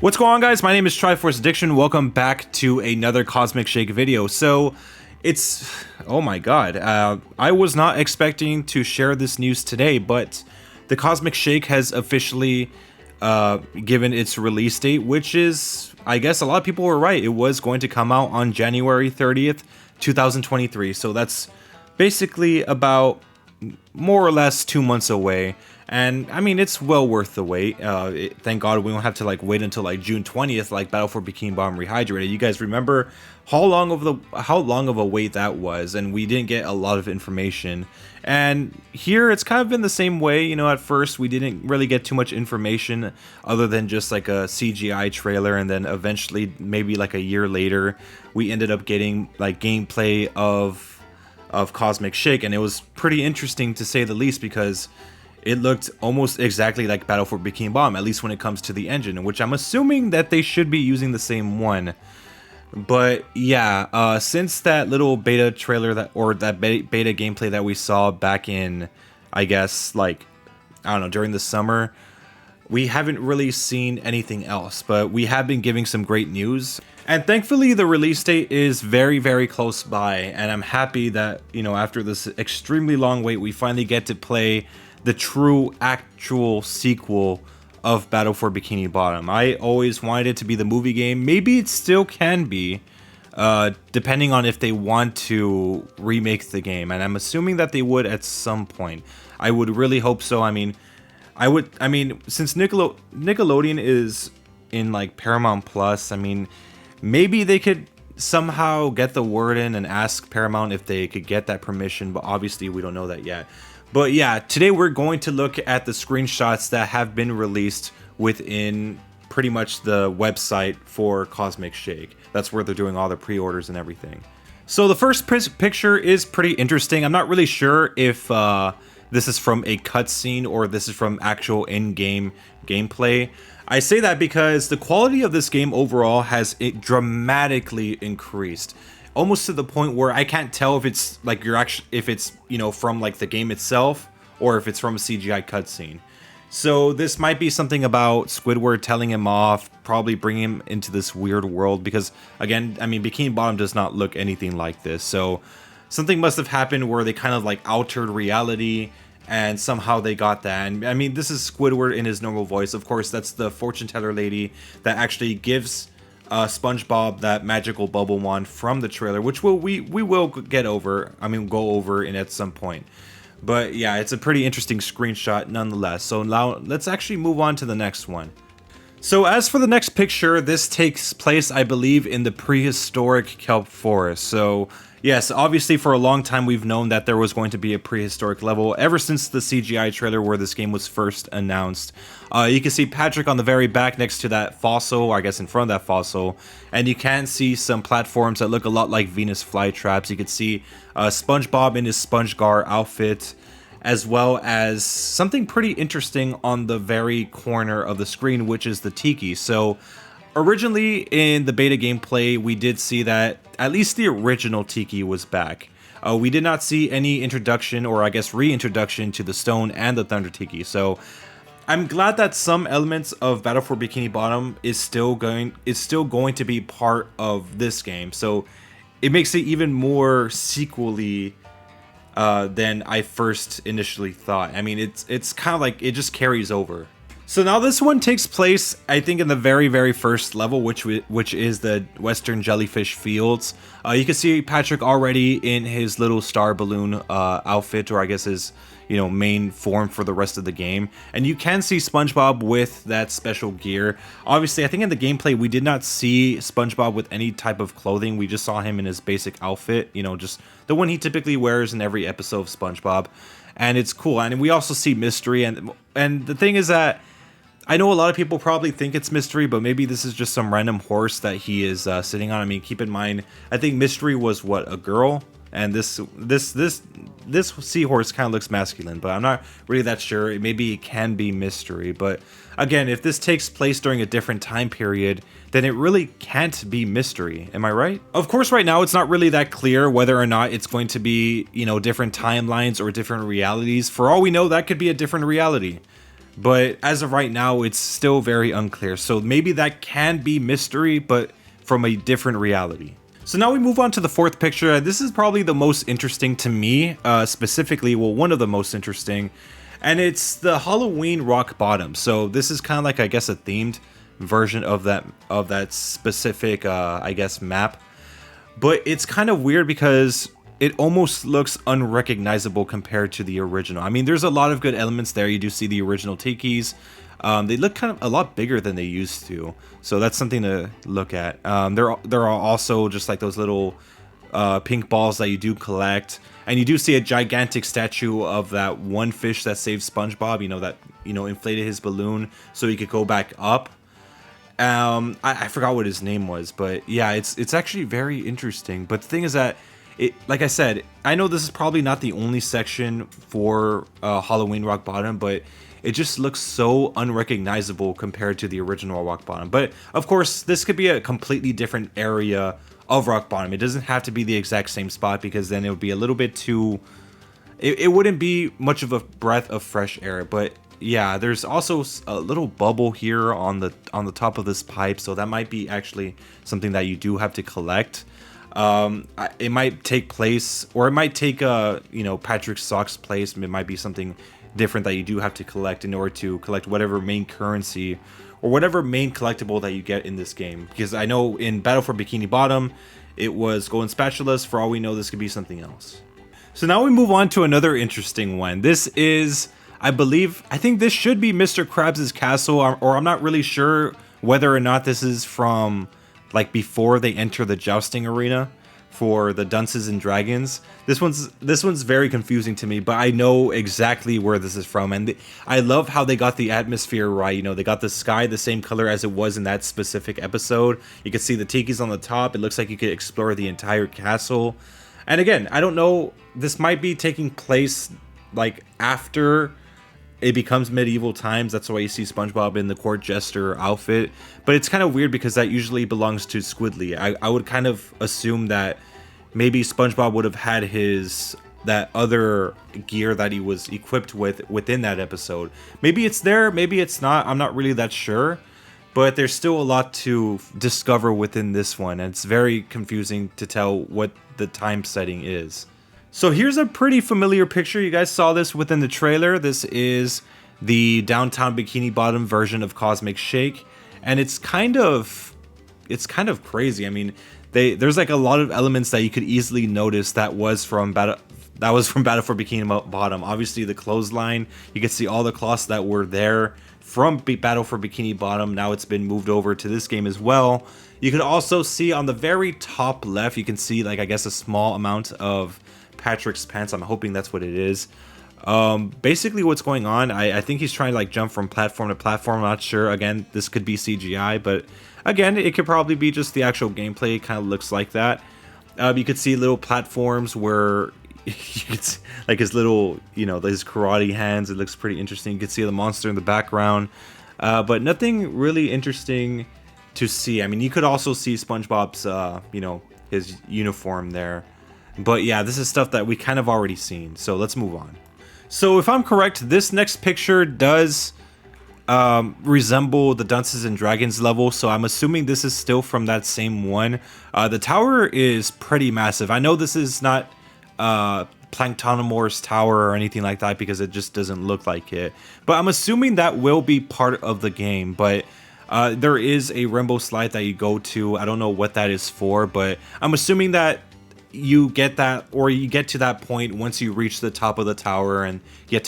What's going on, guys? My name is Triforce Addiction. Welcome back to another Cosmic Shake video. So oh my god, I was not expecting to share this news today, but the Cosmic Shake has officially given its release date, which is, I guess a lot of people were right. It was going to come out on January 30th, 2023. So that's basically about more or less 2 months away. And I mean, it's well worth the wait. Thank God we don't have to wait until June 20th, like Battle for Bikini Bottom Rehydrated. You guys remember how long of a wait that was, and we didn't get a lot of information. And here it's kind of been the same way. You know, at first we didn't really get too much information other than just a CGI trailer, and then eventually, maybe a year later, we ended up getting gameplay of Cosmic Shake, and it was pretty interesting to say the least, because it looked almost exactly like Battle for Bikini Bottom, at least when it comes to the engine, which I'm assuming that they should be using the same one. But yeah, since that little beta trailer that beta gameplay that we saw back in, I guess, I don't know, during the summer, we haven't really seen anything else, but we have been giving some great news. And thankfully, the release date is very, very close by, and I'm happy that, you know, after this extremely long wait, we finally get to play the true, actual sequel of Battle for Bikini Bottom. I always wanted it to be the movie game. Maybe it still can be, depending on if they want to remake the game, and I'm assuming that they would at some point. I would really hope so. I mean, since Nickelodeon is in Paramount Plus, I mean, maybe they could somehow get the word in and ask Paramount if they could get that permission, but obviously we don't know that yet. But yeah, today we're going to look at the screenshots that have been released within pretty much the website for Cosmic Shake. That's where they're doing all the pre-orders and everything. So the first picture is pretty interesting. I'm not really sure if this is from a cutscene or this is from actual in-game gameplay. I say that because the quality of this game overall has dramatically increased. Almost to the point where I can't tell if it's from the game itself or if it's from a CGI cutscene. So this might be something about Squidward telling him off, probably bringing him into this weird world, because again, I mean, Bikini Bottom does not look anything like this. So something must have happened where they kind of altered reality, and somehow they got that. And I mean, this is Squidward in his normal voice. Of course, that's the fortune teller lady that actually gives Spongebob that magical bubble wand from the trailer, which we will go over in at some point. But yeah, it's a pretty interesting screenshot nonetheless. So now let's actually move on to the next one. So as for the next picture, this takes place, I believe, in the prehistoric kelp forest. So yes, obviously for a long time we've known that there was going to be a prehistoric level ever since the CGI trailer where this game was first announced. You can see Patrick on the very back next to that fossil, or I guess in front of that fossil, and you can see some platforms that look a lot like Venus flytraps. You can see SpongeBob in his SpongeGar outfit, as well as something pretty interesting on the very corner of the screen, which is the tiki. So originally in the beta gameplay, we did see that at least the original tiki was back. We did not see any introduction, or I guess reintroduction, to the stone and the thunder tiki. So I'm glad that some elements of Battle for Bikini Bottom is still going to be part of this game. So it makes it even more sequel-y than I first initially thought. I mean, it's kind of it just carries over. So now this one takes place, I think, in the very, very first level, which is the Western Jellyfish Fields. You can see Patrick already in his little star balloon outfit, or I guess his main form for the rest of the game. And you can see SpongeBob with that special gear. Obviously, I think in the gameplay we did not see SpongeBob with any type of clothing. We just saw him in his basic outfit, just the one he typically wears in every episode of SpongeBob. And it's cool. And we also see Mystery, and the thing is that I know a lot of people probably think it's Mystery, but maybe this is just some random horse that he is sitting on. I mean, keep in mind, I think Mystery was a girl, and this seahorse kind of looks masculine, but I'm not really that sure. Maybe it can be Mystery, but again, if this takes place during a different time period, then it really can't be Mystery. Am I right? Of course, right now it's not really that clear whether or not it's going to be, different timelines or different realities. For all we know, that could be a different reality. But as of right now, it's still very unclear. So maybe that can be mystery, but from a different reality. So now we move on to the fourth picture. This is probably the most interesting to me, specifically, well, one of the most interesting, and it's the Halloween rock bottom. So this is kind of like, I guess, a themed version of that specific, I guess, map. But it's kind of weird because it almost looks unrecognizable compared to the original. I mean, there's a lot of good elements there. You do see the original tikis. They look kind of a lot bigger than they used to, so that's something to look at. There are also just like those little pink balls that you do collect, and you do see a gigantic statue of that one fish that saved SpongeBob. You know, that inflated his balloon so he could go back up. I forgot what his name was, but yeah, it's actually very interesting. But the thing is that like I said, I know this is probably not the only section for Halloween Rock Bottom, but it just looks so unrecognizable compared to the original Rock Bottom. But of course, this could be a completely different area of Rock Bottom. It doesn't have to be the exact same spot, because then it would be a little bit too... It wouldn't be much of a breath of fresh air. But yeah, there's also a little bubble here on the top of this pipe, so that might be actually something that you do have to collect. It might take place, or it might take Patrick Sock's place. It might be something different that you do have to collect in order to collect whatever main currency or whatever main collectible that you get in this game. Because I know in Battle for Bikini Bottom, it was golden spatulas. For all we know, this could be something else. So now we move on to another interesting one. This is, I think this should be Mr. Krabs' castle, or I'm not really sure whether or not this is from like before they enter the jousting arena for the Dunces and Dragons. This one's very confusing to me, but I know exactly where this is from, and I love how they got the atmosphere right. They got the sky the same color as it was in that specific episode. You can see the tikis on the top. It looks like you could explore the entire castle. And again, I don't know, this might be taking place like after it becomes medieval times. That's why you see SpongeBob in the court jester outfit. But it's kind of weird because that usually belongs to Squidly. I would kind of assume that maybe SpongeBob would have had that other gear that he was equipped with within that episode. Maybe it's there, maybe it's not. I'm not really that sure. But there's still a lot to discover within this one. And it's very confusing to tell what the time setting is. So here's a pretty familiar picture. You guys saw this within the trailer. This is the downtown Bikini Bottom version of Cosmic Shake, and it's kind of crazy. I mean, there's like a lot of elements that you could easily notice that was from Battle for Bikini Bottom. Obviously, the clothesline. You can see all the cloths that were there from Battle for Bikini Bottom. Now it's been moved over to this game as well. You can also see on the very top left, you can see like, I guess, a small amount of Patrick's pants. I'm hoping that's what it is. Basically what's going on, I think he's trying to like jump from platform to platform. I'm not sure. Again, this could be CGI, but again, it could probably be just the actual gameplay. It kind of looks like that. You could see little platforms where you could see, like, his little, his karate hands. It looks pretty interesting. You can see the monster in the background, but nothing really interesting to see. I mean, you could also see SpongeBob's, his uniform there. But yeah, this is stuff that we kind of already seen, so let's move on. So if I'm correct, this next picture does resemble the Dunces and Dragons level, so I'm assuming this is still from that same one. The tower is pretty massive. I know this is not Planktonomorph's tower or anything like that, because it just doesn't look like it. But I'm assuming that will be part of the game, but there is a rainbow slide that you go to. I don't know what that is for, but I'm assuming that you get that, or you get to that point once you reach the top of the tower, and you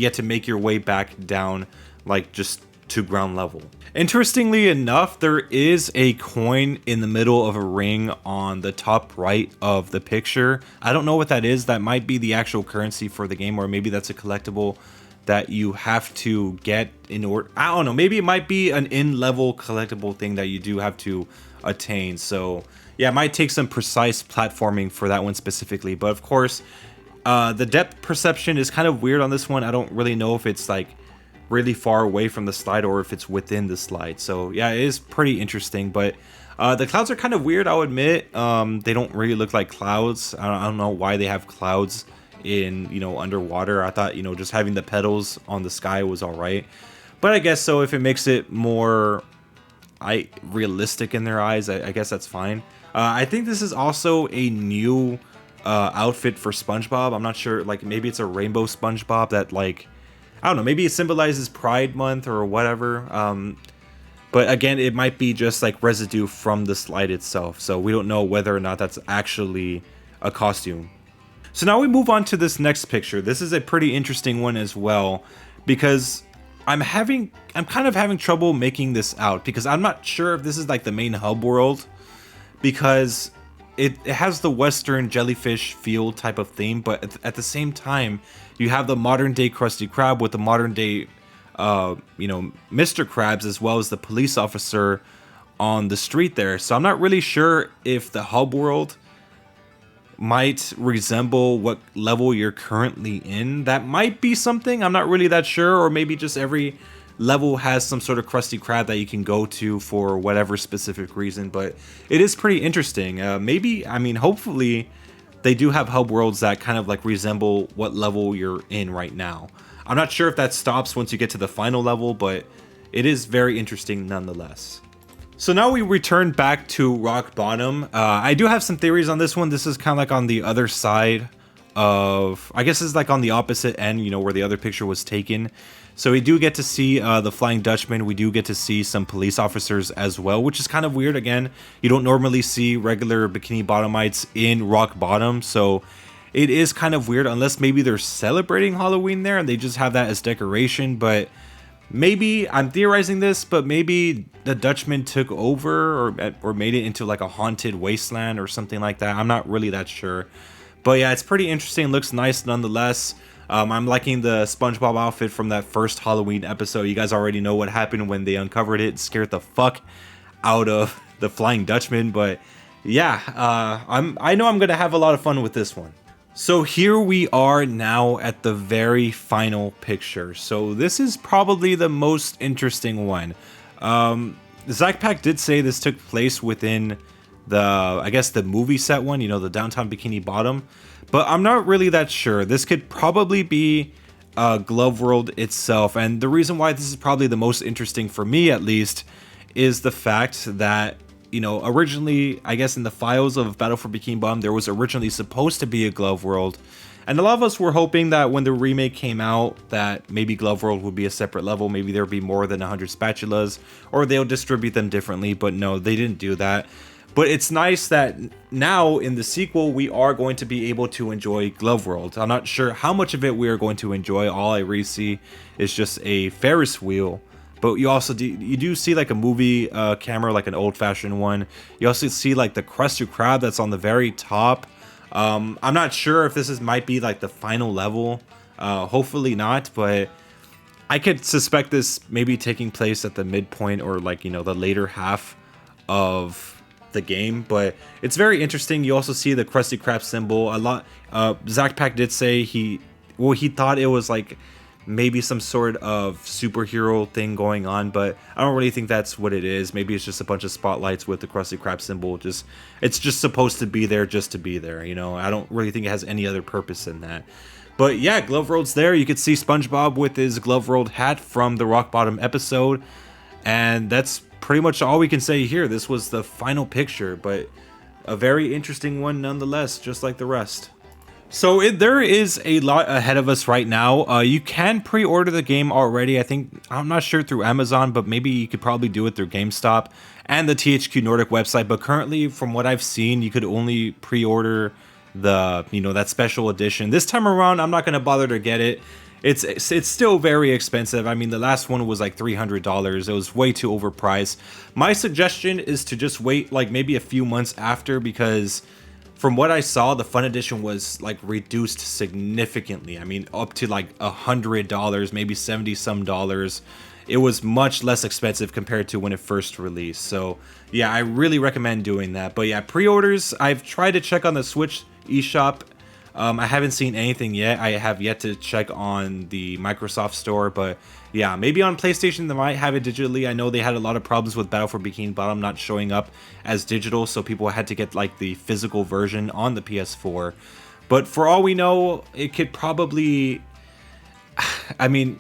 have to make your way back down, like just to ground level. Interestingly enough, there is a coin in the middle of a ring on the top right of the picture. I don't know what that is. That might be the actual currency for the game, or maybe that's a collectible that you have to get in order. I don't know. Maybe it might be an in-level collectible thing that you do have to attain. So yeah, it might take some precise platforming for that one specifically. But of course, the depth perception is kind of weird on this one. I don't really know if it's like really far away from the slide or if it's within the slide. So yeah, it is pretty interesting. But the clouds are kind of weird, I'll admit. They don't really look like clouds. I don't know why they have clouds in, you know, underwater. I thought, you know, just having the petals on the sky was all right. But I guess so, if it makes it more realistic in their eyes, I guess that's fine. I think this is also a new outfit for SpongeBob. I'm not sure, like maybe it's a rainbow SpongeBob that, like, I don't know, maybe it symbolizes Pride Month or whatever. But again, it might be just like residue from the slide itself, so we don't know whether or not that's actually a costume. So now we move on to this next picture. This is a pretty interesting one as well, because I'm kind of having trouble making this out, because I'm not sure if this is like the main hub world, because it has the Western jellyfish feel type of theme, but at the same time, you have the modern day Krusty Krab with the modern day, you know, Mr. Krabs, as well as the police officer on the street there. So I'm not really sure if the hub world might resemble what level you're currently in. That might be something, I'm not really that sure, or maybe just every level has some sort of Krusty Krab that you can go to for whatever specific reason, but it is pretty interesting. Maybe, I mean, hopefully they do have hub worlds that kind of like resemble what level you're in right now. I'm not sure if that stops once you get to the final level, but it is very interesting nonetheless. So now we return back to Rock Bottom. I do have some theories on this one. This is kind of like on the other side of, I guess it's like on the opposite end, you know, where the other picture was taken. So we do get to see the Flying Dutchman. We do get to see some police officers as well, which is kind of weird. Again, you don't normally see regular Bikini Bottomites in Rock Bottom, so it is kind of weird, unless maybe they're celebrating Halloween there and they just have that as decoration. But maybe, I'm theorizing this, but maybe the Dutchman took over or made it into like a haunted wasteland or something like that. I'm not really that sure. But yeah, it's pretty interesting. Looks nice nonetheless. I'm liking the SpongeBob outfit from that first Halloween episode. You guys already know what happened when they uncovered it. It scared the fuck out of the Flying Dutchman. But yeah, I know I'm gonna have a lot of fun with this one. So here we are now at the very final picture. So this is probably the most interesting one. Zach Pack did say this took place within the, I guess, the movie set one, you know, the downtown Bikini Bottom. But I'm not really that sure. This could probably be Glove World itself. And the reason why this is probably the most interesting for me, at least, is the fact that, you know, originally, I guess in the files of Battle for Bikini Bottom, there was originally supposed to be a Glove World. And a lot of us were hoping that when the remake came out, that maybe Glove World would be a separate level. Maybe there would be more than 100 spatulas, or they'll distribute them differently. But no, they didn't do that. But it's nice that now in the sequel, we are going to be able to enjoy Glove World. I'm not sure how much of it we are going to enjoy. All I really see is just a Ferris wheel. But you also do see like a movie camera, like an old-fashioned one. You also see like the Krusty Krab that's on the very top. I'm not sure if this might be like the final level. Hopefully not, but I could suspect this maybe taking place at the midpoint or like, you know, the later half of the game. But it's very interesting. You also see the Krusty Krab symbol a lot. Zach Pack did say he thought it was like maybe some sort of superhero thing going on, but I don't really think that's what it is. Maybe it's just a bunch of spotlights with the Krusty Krab symbol. It's just supposed to be there just to be there, you know. I don't really think it has any other purpose in that. But yeah, Glove World's there. You could see SpongeBob with his Glove World hat from the Rock Bottom episode, and that's pretty much all we can say here. This was the final picture, but a very interesting one nonetheless, just like the rest. So there is a lot ahead of us right now. You can pre-order the game already. I'm not sure through Amazon, but maybe you could probably do it through GameStop and the THQ Nordic website. But currently, from what I've seen, you could only pre-order the, you know, that special edition. This time around, I'm not going to bother to get it. It's still very expensive. I mean, the last one was like $300. It was way too overpriced. My suggestion is to just wait like maybe a few months after, because from what I saw, the Fun Edition was like reduced significantly. I mean, up to like $100, maybe 70 some dollars. It was much less expensive compared to when it first released. So yeah, I really recommend doing that. But yeah, pre-orders, I've tried to check on the Switch eShop. I haven't seen anything yet. I have yet to check on the Microsoft Store, but yeah, maybe on PlayStation they might have it digitally. I know they had a lot of problems with Battle for Bikini Bottom not showing up as digital, so people had to get like the physical version on the PS4. But for all we know, it could probably, I mean,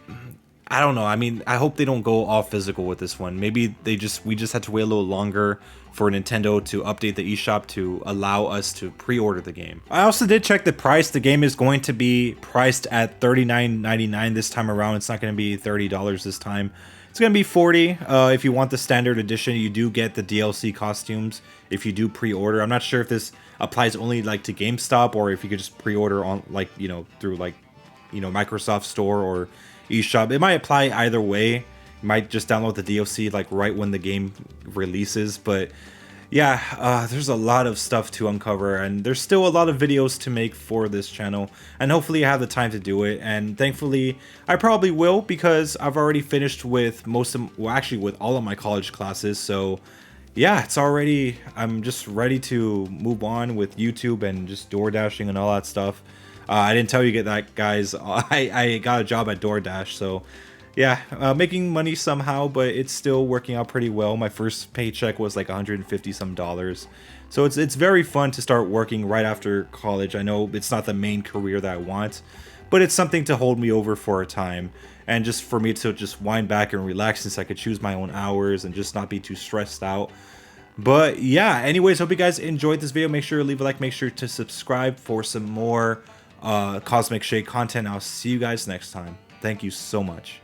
I don't know. I mean, I hope they don't go all physical with this one. Maybe we just had to wait a little longer for Nintendo to update the eShop to allow us to pre-order the game. I also did check the price. The game is going to be priced at $39.99 this time around. It's not going to be $30 this time. It's going to be $40. If you want the standard edition, you do get the DLC costumes if you do pre-order. I'm not sure if this applies only like to GameStop or if you could just pre-order on like, you know, through like, you know, Microsoft Store or eShop. It might apply either way. You might just download the DLC like right when the game releases. But yeah, there's a lot of stuff to uncover, and there's still a lot of videos to make for this channel, and hopefully I have the time to do it. And thankfully I probably will, because I've already finished with actually with all of my college classes. So yeah, it's already, I'm just ready to move on with YouTube and just door dashing and all that stuff. I didn't tell you that, guys. I got a job at DoorDash, so yeah, making money somehow, but it's still working out pretty well. My first paycheck was like $150 some. So it's very fun to start working right after college. I know it's not the main career that I want, but it's something to hold me over for a time, and just for me to just wind back and relax, since I could choose my own hours and just not be too stressed out. But yeah, anyways, hope you guys enjoyed this video. Make sure to leave a like, make sure to subscribe for some more Cosmic Shake content. I'll see you guys next time. Thank you so much.